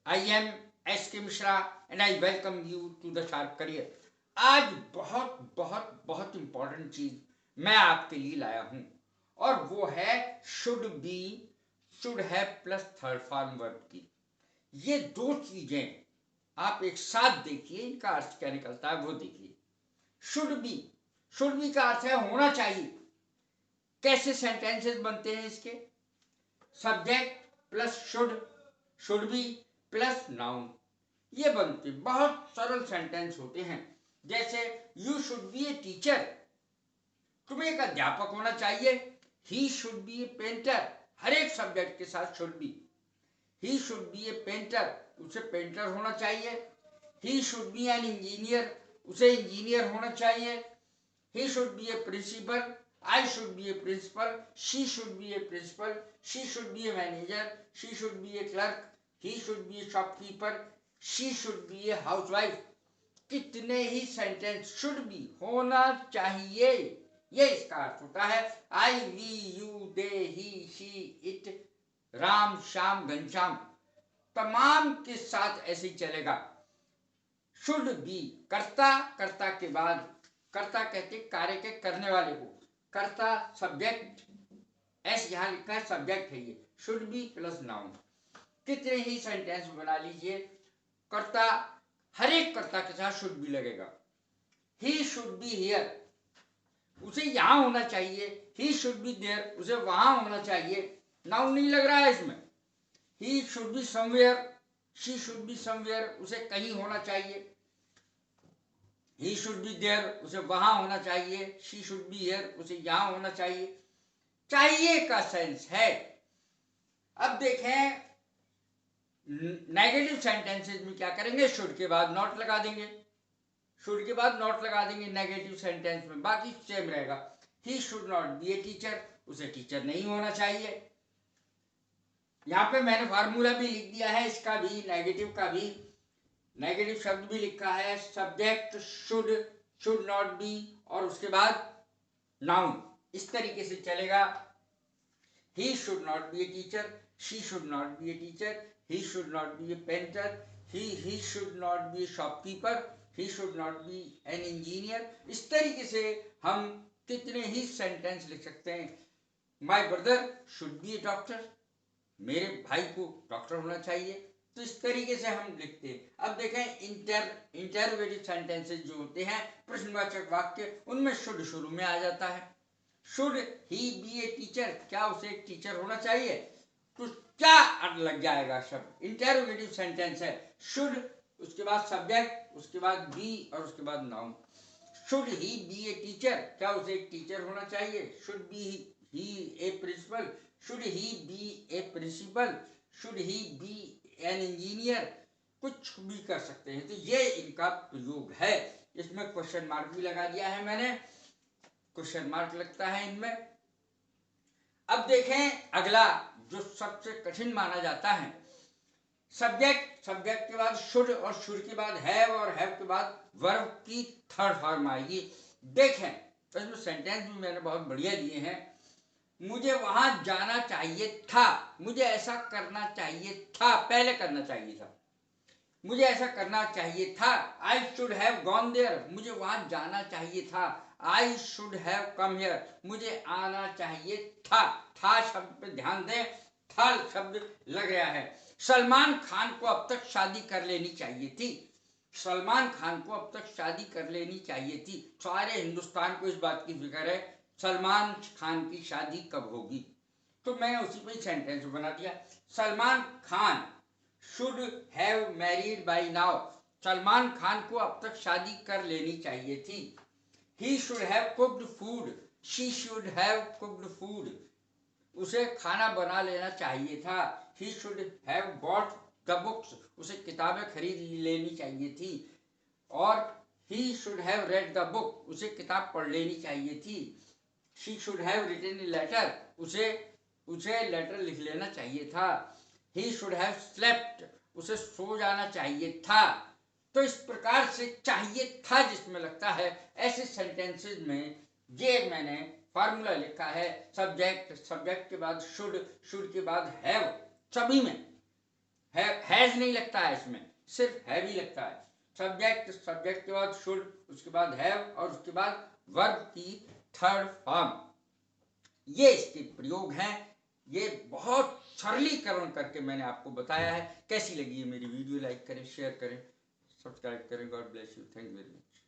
I am S K Mishra and I welcome you to the sharp career. आज बहुत बहुत बहुत इंपॉर्टेंट चीज मैं आपके लिए लाया हूं और वो है should be, should have plus third form verb की। ये दो चीजें आप एक साथ देखिए, इनका अर्थ क्या निकलता है वो देखिए। शुड बी, शुड बी का अर्थ है होना चाहिए। कैसे सेंटेंसेस बनते हैं इसके? Subject plus should be plus noun, ये बनते बहुत सरल सेंटेंस होते हैं। जैसे you should be a teacher, तुम्हें एक अध्यापक होना चाहिए। He should be a painter, हर एक सब्जेक्ट के साथ should be. He should be a painter, उसे पेंटर होना चाहिए। He should be an engineer, उसे इंजीनियर होना चाहिए। He should be a principal, I should be a principal. She should be a principal, she should be a manager, she should be a clerk, he should be a shopkeeper, she should be a housewife. कितने ही sentence should be होना चाहिए, ये इसका अर्थ होता है। I we you they he she it, Ram Shyam Ghanshyam, तमाम के साथ ऐसे ही चलेगा। शुड बी कर्ता, कर्ता के बाद, कर्ता कहते कार्य के करने वाले को, कर्ता सब्जेक्ट, एस यहां लिखा है सब्जेक्ट है ये, शुड बी प्लस नाउन। कितने ही सेंटेंस बना लीजिए, कर्ता, हर एक कर्ता के साथ शुड बी लगेगा। ही शुड बी हियर, उसे यहां होना चाहिए। ही शुड बी देयर, उसे वहां होना चाहिए। नाउन नहीं लग रहा है इसमें। ही should be somewhere, she should be somewhere, उसे कहीं होना चाहिए। ही शुड बी देयर, उसे वहां होना चाहिए। शी शुड बी हियर, उसे यहां होना चाहिए। चाहिए का सेंस है। अब देखें नेगेटिव सेंटेंसेस में क्या करेंगे, शुड के बाद नॉट लगा देंगे। शुड के बाद नॉट लगा देंगे नेगेटिव सेंटेंस में, बाकी सेम रहेगा। He should not be a teacher, उसे टीचर नहीं होना चाहिए। यहां पे मैंने फार्मूला भी लिख दिया है इसका भी, नेगेटिव का भी, नेगेटिव शब्द भी लिखा है। Subject should, should not be, और उसके बाद नाउन, इस तरीके से चलेगा। He should not be a teacher, she should not be a teacher, he should not be a painter, he should not be a shopkeeper, he should not be an engineer. इस तरीके से हम कितने ही सेंटेंस लिख सकते हैं। My brother should be A doctor, मेरे भाई को डॉक्टर होना चाहिए। तो इस तरीके से हम लिखते हैं। अब देखें इंटरोगेटिव सेंटेंसेस जो होते हैं, प्रश्नवाचक वाक्य, उनमें शुड शुरू में आ जाता है। Should he be a teacher, क्या उसे एक टीचर होना चाहिए? तो क्या अर्थ लग जाएगा शब्द, इंटरोगेटिव सेंटेंस है। शुड, उसके बाद सब्जेक्ट, उसके बाद बी, और उसके बाद noun. Should he be a teacher, क्या उसे एक टीचर होना चाहिए? Should be he a principal, should he be a principal, should he be an engineer, कुछ भी कर सकते हैं। तो ये इनका प्रयोग है। इसमें क्वेश्चन मार्क भी लगा दिया है मैंने, क्वेश्चन मार्क लगता है इनमें। अब देखें अगला जो सबसे कठिन माना जाता है, सब्जेक्ट, सब्जेक्ट के बाद शुड, और शुड के बाद हैव, और हैव के बाद वर्ब की थर्ड फॉर्म आएगी। देखें तो इसमें सेंटेंस भी मैंने बहुत बढ़िया दिए हैं। मुझे वहां जाना चाहिए था, मुझे ऐसा करना चाहिए था, पहले करना चाहिए था, मुझे ऐसा करना चाहिए था। I should have gone there, मुझे वहां जाना चाहिए था। I should have come here, मुझे आना चाहिए था। था शब्द पे ध्यान दें, था शब्द लग रहा है। सलमान खान को अब तक शादी कर लेनी चाहिए थी, सलमान खान को अब तक शादी कर लेनी चाहिए थी। सारे हिंदुस्तान को इस बात की फिक्र है सलमान खान की शादी कब होगी। तो मैं उसी पे सेंटेंस बना दिया। Salman Khan should have married by now, Salman Khan को अब तक शादी कर लेनी चाहिए थी। He should have cooked food, she should have cooked food, उसे खाना बना लेना चाहिए था। He should have bought the books, उसे किताबें खरीद लेनी चाहिए थी। और he should have read the book, उसे किताब पढ़ लेनी चाहिए थी। She should have written a letter, उसे लेटर लिख लेना चाहिए था। ही शुड हैव स्लेप्ट, उसे सो जाना चाहिए था। तो इस प्रकार से चाहिए था जिसमें लगता है, ऐसे सेंटेंसेस में ये मैंने फार्मूला लिखा है। सब्जेक्ट, सब्जेक्ट के बाद शुड, शुड के बाद हैव, सभी में है हैज नहीं लगता है इसमें, सिर्फ हैव ही लगता है। सब्जेक्ट, सब्जेक्ट के बाद शुड, उसके बाद हैव और उसके बाद वर्ब की थर्ड फॉर्म। ये इसके प्रयोग हैं। ये बहुत सरलीकरण करके मैंने आपको बताया है। कैसी लगी है मेरी वीडियो? लाइक करें, शेयर करें, सब्सक्राइब करें। God bless you. Thank you very much.